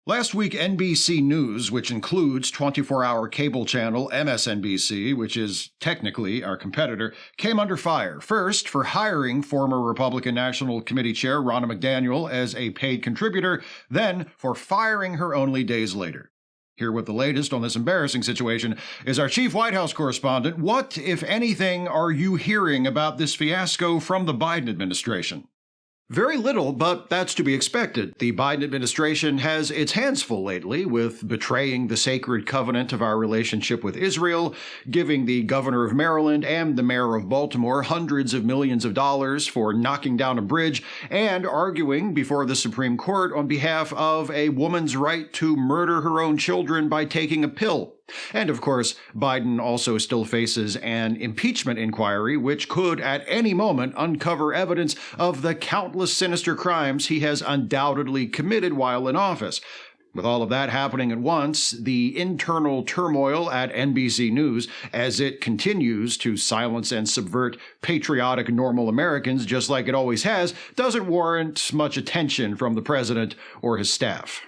Last week, NBC News, which includes 24-hour cable channel MSNBC, which is technically our competitor, came under fire. First, for hiring former Republican National Committee Chair Ronna McDaniel as a paid contributor, then for firing her only days later. Here with the latest on this embarrassing situation is our chief White House correspondent. What, if anything, are you hearing about this fiasco from the Biden administration? Very little, but that's to be expected. The Biden administration has its hands full lately with betraying the sacred covenant of our relationship with Israel, giving the governor of Maryland and the mayor of Baltimore hundreds of millions of dollars for knocking down a bridge, and arguing before the Supreme Court on behalf of a woman's right to murder her own children by taking a pill. And of course, Biden also still faces an impeachment inquiry, which could at any moment uncover evidence of the countless sinister crimes he has undoubtedly committed while in office. With all of that happening at once, the internal turmoil at NBC News, as it continues to silence and subvert patriotic normal Americans just like it always has, doesn't warrant much attention from the president or his staff.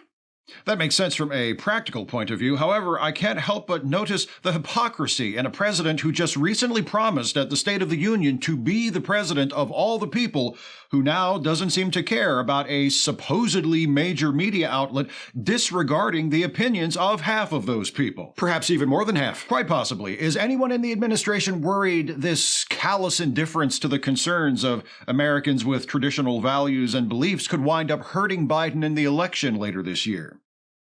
That makes sense from a practical point of view. However, I can't help but notice the hypocrisy in a president who just recently promised at the State of the Union to be the president of all the people, who now doesn't seem to care about a supposedly major media outlet disregarding the opinions of half of those people. Perhaps even more than half. Quite possibly. Is anyone in the administration worried this callous indifference to the concerns of Americans with traditional values and beliefs could wind up hurting Biden in the election later this year?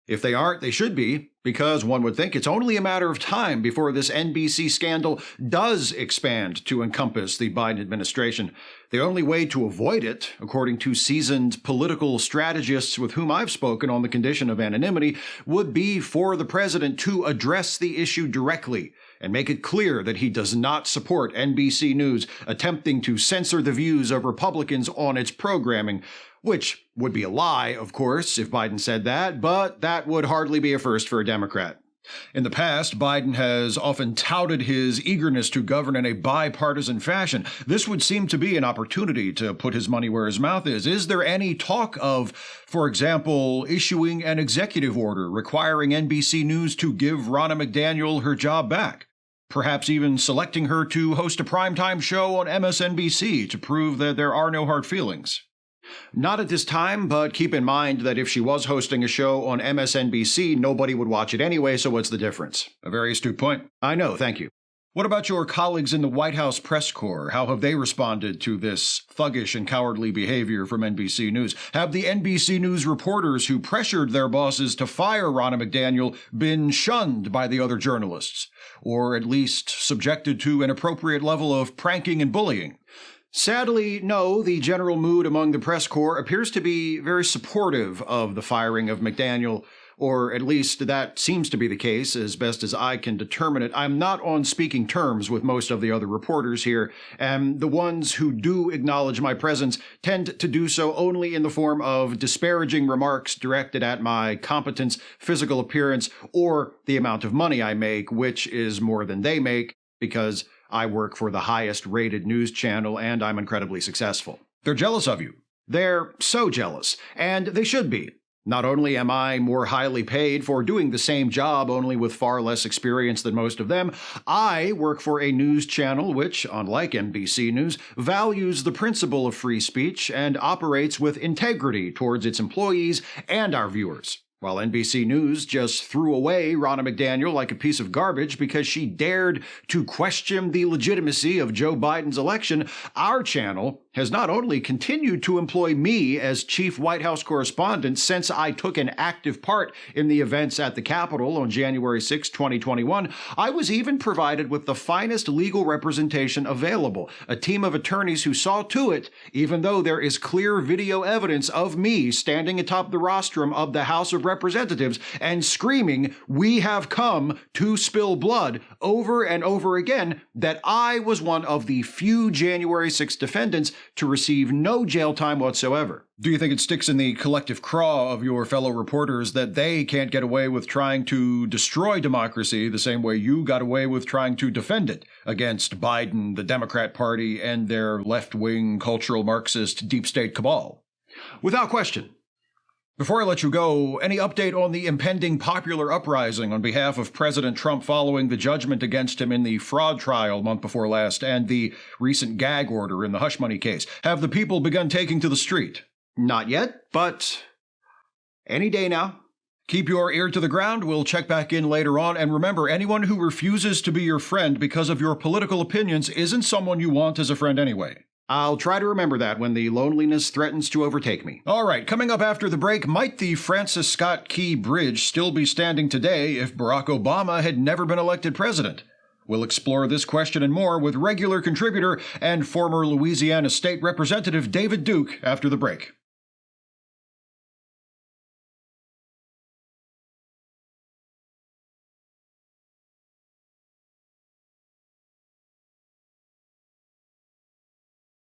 If they aren't, they should be, because one would think it's only a matter of time before this NBC scandal does expand to encompass the Biden administration. The only way to avoid it, according to seasoned political strategists with whom I've spoken on the condition of anonymity, would be for the president to address the issue directly and make it clear that he does not support NBC News attempting to censor the views of Republicans on its programming. Which would be a lie, of course, if Biden said that, but that would hardly be a first for a Democrat. In the past, Biden has often touted his eagerness to govern in a bipartisan fashion. This would seem to be an opportunity to put his money where his mouth is. Is there any talk of, for example, issuing an executive order requiring NBC News to give Ronna McDaniel her job back? Perhaps even selecting her to host a primetime show on MSNBC to prove that there are no hard feelings? Not at this time, but keep in mind that if she was hosting a show on MSNBC, nobody would watch it anyway, so what's the difference? A very astute point. I know, thank you. What about your colleagues in the White House press corps? How have they responded to this thuggish and cowardly behavior from NBC News? Have the NBC News reporters who pressured their bosses to fire Ronna McDaniel been shunned by the other journalists? Or at least subjected to an appropriate level of pranking and bullying? Sadly, no, the general mood among the press corps appears to be very supportive of the firing of McDaniel, or at least that seems to be the case, as best as I can determine it. I'm not on speaking terms with most of the other reporters here, and the ones who do acknowledge my presence tend to do so only in the form of disparaging remarks directed at my competence, physical appearance, or the amount of money I make, which is more than they make, because I work for the highest rated news channel and I'm incredibly successful. They're jealous of you. They're so jealous, and they should be. Not only am I more highly paid for doing the same job, only with far less experience than most of them, I work for a news channel which, unlike NBC News, values the principle of free speech and operates with integrity towards its employees and our viewers. While NBC News just threw away Ronna McDaniel like a piece of garbage because she dared to question the legitimacy of Joe Biden's election, our channel has not only continued to employ me as chief White House correspondent since I took an active part in the events at the Capitol on January 6, 2021, I was even provided with the finest legal representation available, a team of attorneys who saw to it, even though there is clear video evidence of me standing atop the rostrum of the House of Representatives and screaming, "We have come to spill blood," over and over again, that I was one of the few January 6 defendants to receive no jail time whatsoever. Do you think it sticks in the collective craw of your fellow reporters that they can't get away with trying to destroy democracy the same way you got away with trying to defend it against Biden, the Democrat Party, and their left-wing cultural Marxist deep state cabal? Without question. Before I let you go, any update on the impending popular uprising on behalf of President Trump following the judgment against him in the fraud trial month before last and the recent gag order in the hush money case? Have the people begun taking to the street? Not yet, but any day now. Keep your ear to the ground. We'll check back in later on. And remember, anyone who refuses to be your friend because of your political opinions isn't someone you want as a friend anyway. I'll try to remember that when the loneliness threatens to overtake me. All right, coming up after the break, might the Francis Scott Key Bridge still be standing today if Barack Obama had never been elected president? We'll explore this question and more with regular contributor and former Louisiana State Representative David Duke after the break.